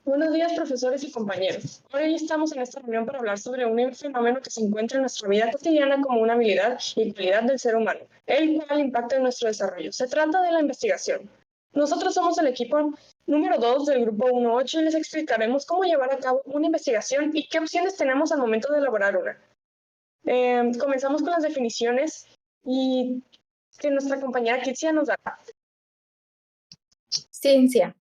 Buenos días, profesores y compañeros. Hoy estamos en esta reunión para hablar sobre un fenómeno que se encuentra en nuestra vida cotidiana como una habilidad y cualidad del ser humano, el cual impacta en nuestro desarrollo. Se trata de la investigación. Nosotros somos el equipo número 2 del grupo 1.8 y les explicaremos cómo llevar a cabo una investigación y qué opciones tenemos al momento de elaborar una. Comenzamos con las definiciones y que nuestra compañera Kitsia nos dará. Ciencia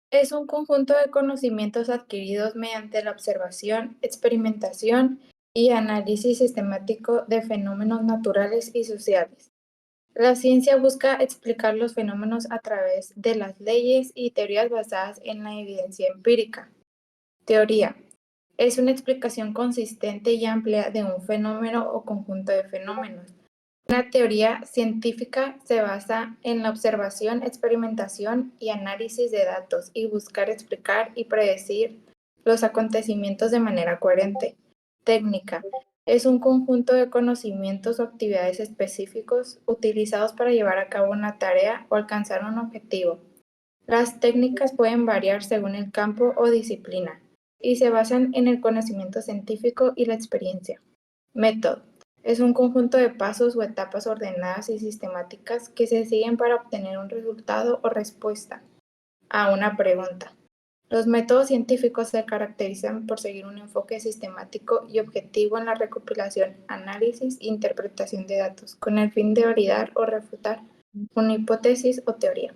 es un conjunto de conocimientos adquiridos mediante la observación, experimentación y análisis sistemático de fenómenos naturales y sociales. La ciencia busca explicar los fenómenos a través de las leyes y teorías basadas en la evidencia empírica. Teoría es una explicación consistente y amplia de un fenómeno o conjunto de fenómenos. Una teoría científica se basa en la observación, experimentación y análisis de datos y buscar explicar y predecir los acontecimientos de manera coherente. Técnica es un conjunto de conocimientos o actividades específicos utilizados para llevar a cabo una tarea o alcanzar un objetivo. Las técnicas pueden variar según el campo o disciplina y se basan en el conocimiento científico y la experiencia. Método es un conjunto de pasos o etapas ordenadas y sistemáticas que se siguen para obtener un resultado o respuesta a una pregunta. Los métodos científicos se caracterizan por seguir un enfoque sistemático y objetivo en la recopilación, análisis e interpretación de datos, con el fin de validar o refutar una hipótesis o teoría.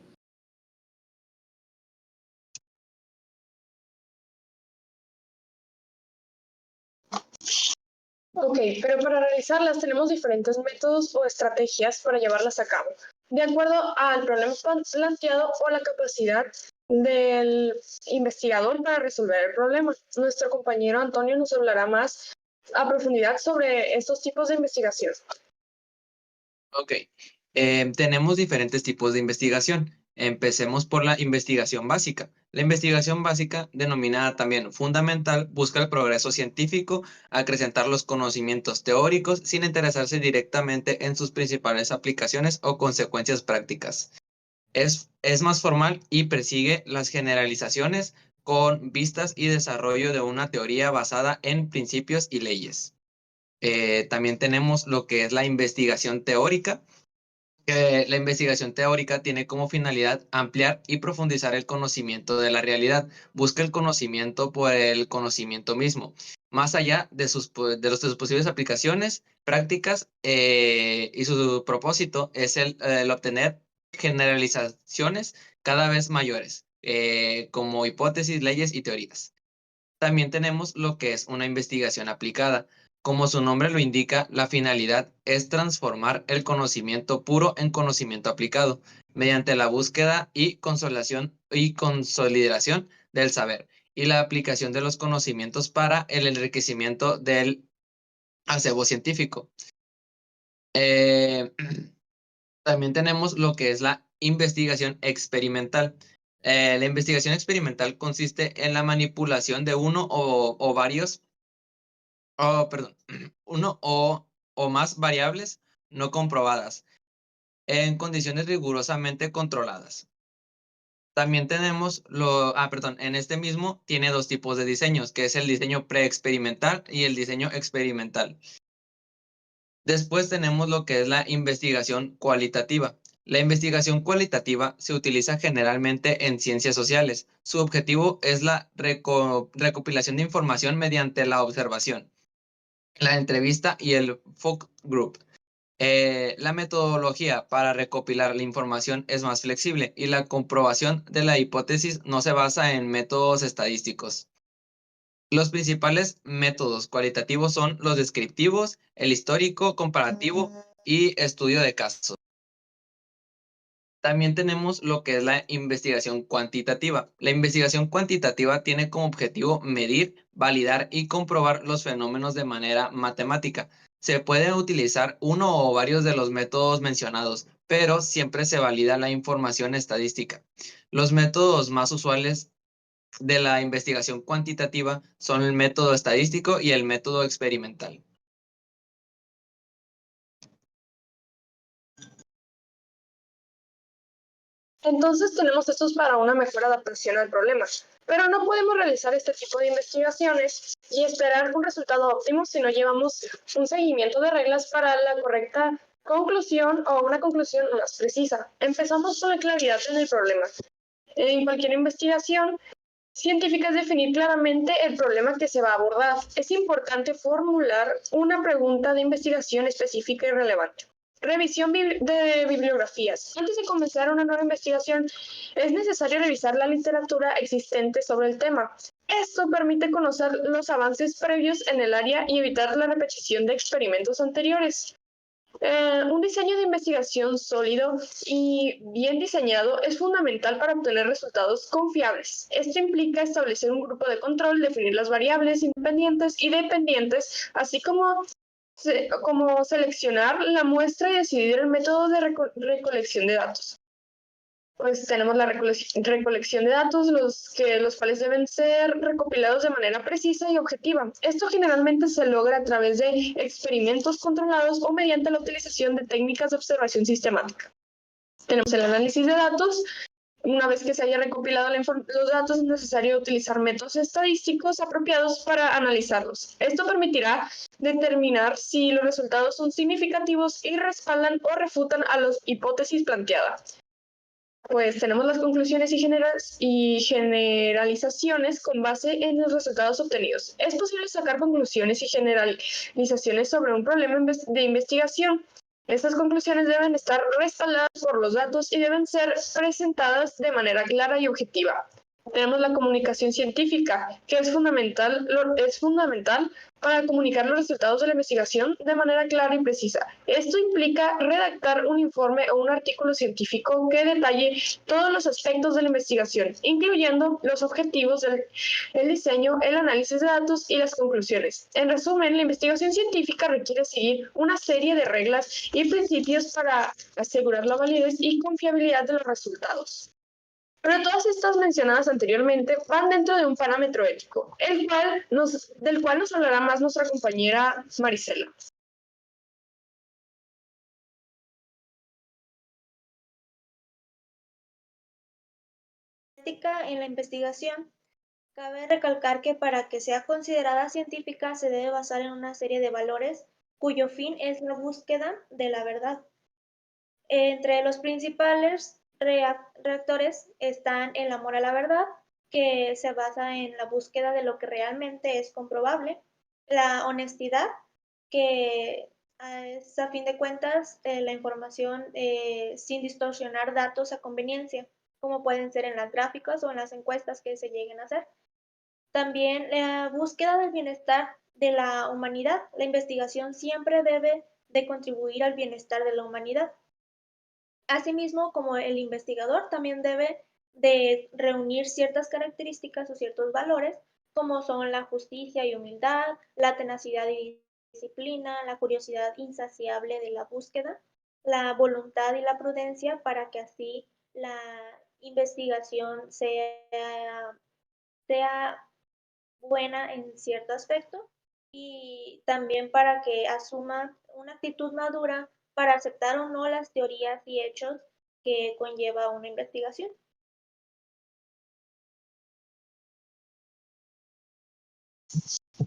Ok, pero para realizarlas tenemos diferentes métodos o estrategias para llevarlas a cabo, de acuerdo al problema planteado o la capacidad del investigador para resolver el problema. Nuestro compañero Antonio nos hablará más a profundidad sobre estos tipos de investigación. Ok, tenemos diferentes tipos de investigación. Empecemos por la investigación básica. La investigación básica, denominada también fundamental, busca el progreso científico, acrecentar los conocimientos teóricos sin interesarse directamente en sus principales aplicaciones o consecuencias prácticas. Es más formal y persigue las generalizaciones con vistas y desarrollo de una teoría basada en principios y leyes. También tenemos lo que es la investigación teórica, que la investigación teórica tiene como finalidad ampliar y profundizar el conocimiento de la realidad. Busca el conocimiento por el conocimiento mismo, más allá de sus posibles aplicaciones, prácticas, y su propósito es el obtener generalizaciones cada vez mayores, como hipótesis, leyes y teorías. También tenemos lo que es una investigación aplicada. Como su nombre lo indica, la finalidad es transformar el conocimiento puro en conocimiento aplicado, mediante la búsqueda y consolidación del saber y la aplicación de los conocimientos para el enriquecimiento del acervo científico. Eh, También tenemos lo que es la investigación experimental. La investigación experimental consiste en la manipulación de uno o varios, perdón, uno o más variables no comprobadas en condiciones rigurosamente controladas. También tenemos en este mismo tiene dos tipos de diseños, que es el diseño preexperimental y el diseño experimental. Después tenemos lo que es la investigación cualitativa. La investigación cualitativa se utiliza generalmente en ciencias sociales. Su objetivo es la recopilación de información mediante la observación, la entrevista y el focus group. La metodología para recopilar la información es más flexible y la comprobación de la hipótesis no se basa en métodos estadísticos. Los principales métodos cualitativos son los descriptivos, el histórico, comparativo y estudio de casos. También tenemos lo que es la investigación cuantitativa. La investigación cuantitativa tiene como objetivo medir, validar y comprobar los fenómenos de manera matemática. Se pueden utilizar uno o varios de los métodos mencionados, pero siempre se valida la información estadística. Los métodos más usuales de la investigación cuantitativa son el método estadístico y el método experimental. Entonces tenemos estos para una mejor adaptación al problema. Pero no podemos realizar este tipo de investigaciones y esperar un resultado óptimo si no llevamos un seguimiento de reglas para la correcta conclusión o una conclusión más precisa. Empezamos con la claridad en el problema. En cualquier investigación científica es definir claramente el problema que se va a abordar. Es importante formular una pregunta de investigación específica y relevante. Revisión de bibliografías. Antes de comenzar una nueva investigación, es necesario revisar la literatura existente sobre el tema. Esto permite conocer los avances previos en el área y evitar la repetición de experimentos anteriores. Un diseño de investigación sólido y bien diseñado es fundamental para obtener resultados confiables. Esto implica establecer un grupo de control, definir las variables independientes y dependientes, así como seleccionar la muestra y decidir el método de recolección de datos. Pues tenemos la recolección de datos, los cuales deben ser recopilados de manera precisa y objetiva. Esto generalmente se logra a través de experimentos controlados o mediante la utilización de técnicas de observación sistemática. Tenemos el análisis de datos. Una vez que se haya recopilado los datos, es necesario utilizar métodos estadísticos apropiados para analizarlos. Esto permitirá determinar si los resultados son significativos y respaldan o refutan a las hipótesis planteadas. Pues tenemos las conclusiones y generalizaciones con base en los resultados obtenidos. Es posible sacar conclusiones y generalizaciones sobre un problema de investigación. Estas conclusiones deben estar respaldadas por los datos y deben ser presentadas de manera clara y objetiva. Tenemos la comunicación científica, que es fundamental para comunicar los resultados de la investigación de manera clara y precisa. Esto implica redactar un informe o un artículo científico que detalle todos los aspectos de la investigación, incluyendo los objetivos, el diseño, el análisis de datos y las conclusiones. En resumen, la investigación científica requiere seguir una serie de reglas y principios para asegurar la validez y confiabilidad de los resultados. Pero todas estas mencionadas anteriormente van dentro de un parámetro ético, del cual nos hablará más nuestra compañera Marisela. Ética en la investigación. Cabe recalcar que para que sea considerada científica se debe basar en una serie de valores cuyo fin es la búsqueda de la verdad. Entre los principales reactores están el amor a la verdad, que se basa en la búsqueda de lo que realmente es comprobable, la honestidad, que es a fin de cuentas la información sin distorsionar datos a conveniencia, como pueden ser en las gráficas o en las encuestas que se lleguen a hacer. También la búsqueda del bienestar de la humanidad. La investigación siempre debe de contribuir al bienestar de la humanidad. Asimismo, como el investigador también debe de reunir ciertas características o ciertos valores, como son la justicia y humildad, la tenacidad y disciplina, la curiosidad insaciable de la búsqueda, la voluntad y la prudencia, para que así la investigación sea buena en cierto aspecto, y también para que asuma una actitud madura para aceptar o no las teorías y hechos que conlleva una investigación.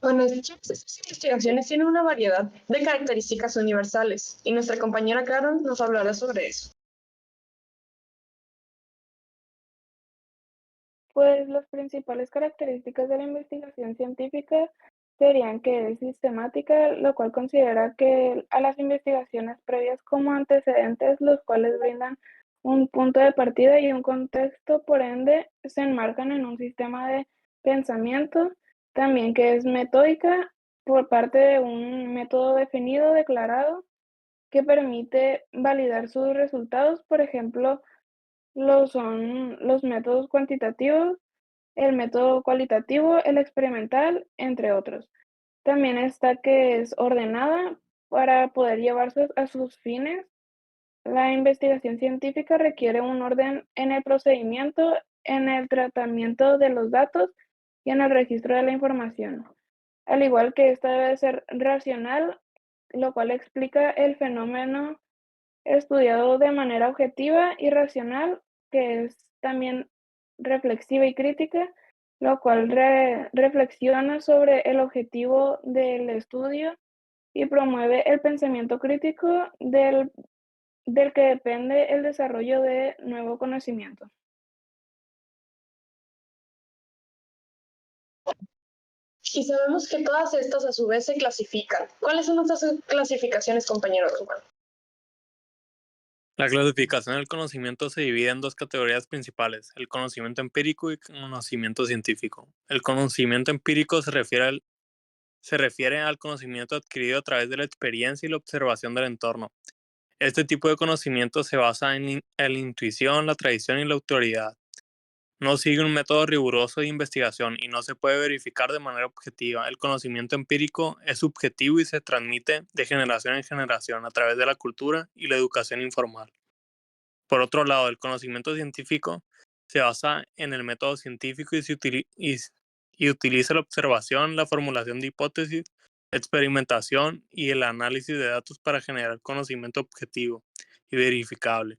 Bueno, estas investigaciones tienen una variedad de características universales y nuestra compañera Karen nos hablará sobre eso. Pues las principales características de la investigación científica serían que es sistemática, lo cual considera que a las investigaciones previas como antecedentes, los cuales brindan un punto de partida y un contexto, por ende, se enmarcan en un sistema de pensamiento. También que es metódica por parte de un método definido, declarado, que permite validar sus resultados. Por ejemplo, son los métodos cuantitativos, el método cualitativo, el experimental, entre otros. También está que es ordenada para poder llevarse a sus fines. La investigación científica requiere un orden en el procedimiento, en el tratamiento de los datos y en el registro de la información. Al igual que esta debe ser racional, lo cual explica el fenómeno estudiado de manera objetiva y racional. que es también reflexiva y crítica, lo cual reflexiona sobre el objetivo del estudio y promueve el pensamiento crítico del que depende el desarrollo de nuevo conocimiento. Y sabemos que todas estas a su vez se clasifican. ¿Cuáles son estas clasificaciones, compañero Román? La clasificación del conocimiento se divide en dos categorías principales, el conocimiento empírico y conocimiento científico. El conocimiento empírico se refiere al conocimiento adquirido a través de la experiencia y la observación del entorno. Este tipo de conocimiento se basa en la intuición, la tradición y la autoridad. No sigue un método riguroso de investigación y no se puede verificar de manera objetiva. El conocimiento empírico es subjetivo y se transmite de generación en generación a través de la cultura y la educación informal. Por otro lado, el conocimiento científico se basa en el método científico y utiliza la observación, la formulación de hipótesis, experimentación y el análisis de datos para generar conocimiento objetivo y verificable.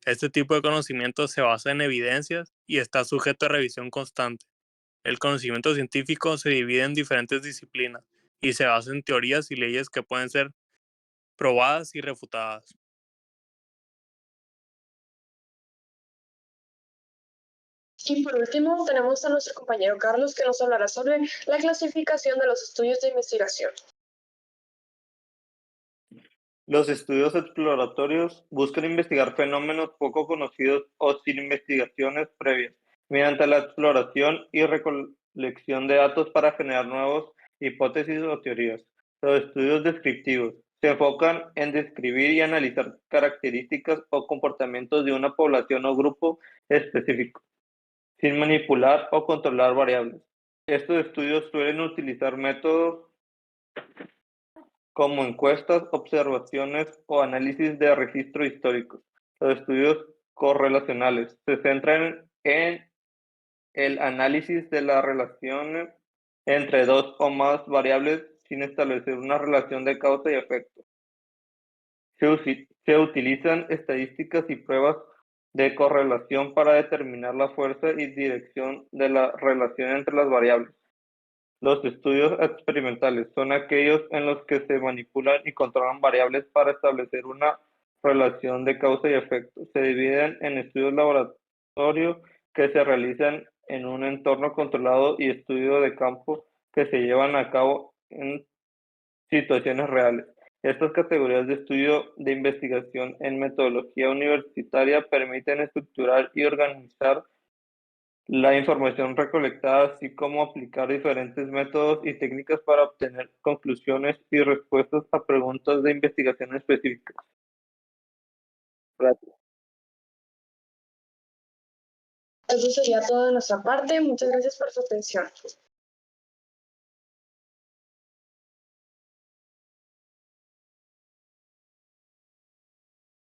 Este tipo de conocimiento se basa en evidencias y está sujeto a revisión constante. El conocimiento científico se divide en diferentes disciplinas y se basa en teorías y leyes que pueden ser probadas y refutadas. Y por último, tenemos a nuestro compañero Carlos, que nos hablará sobre la clasificación de los estudios de investigación. Los estudios exploratorios buscan investigar fenómenos poco conocidos o sin investigaciones previas, mediante la exploración y recolección de datos para generar nuevas hipótesis o teorías. Los estudios descriptivos se enfocan en describir y analizar características o comportamientos de una población o grupo específico, sin manipular o controlar variables. Estos estudios suelen utilizar métodos como encuestas, observaciones o análisis de registro históricos. Los estudios correlacionales se centran en el análisis de las relaciones entre dos o más variables sin establecer una relación de causa y efecto. Se utilizan estadísticas y pruebas de correlación para determinar la fuerza y dirección de la relación entre las variables. Los estudios experimentales son aquellos en los que se manipulan y controlan variables para establecer una relación de causa y efecto. Se dividen en estudios laboratorio que se realizan en un entorno controlado y estudios de campo que se llevan a cabo en situaciones reales. Estas categorías de estudio de investigación en metodología universitaria permiten estructurar y organizar la información recolectada, así como aplicar diferentes métodos y técnicas para obtener conclusiones y respuestas a preguntas de investigación específicas. Gracias. Eso sería todo de nuestra parte. Muchas gracias por su atención.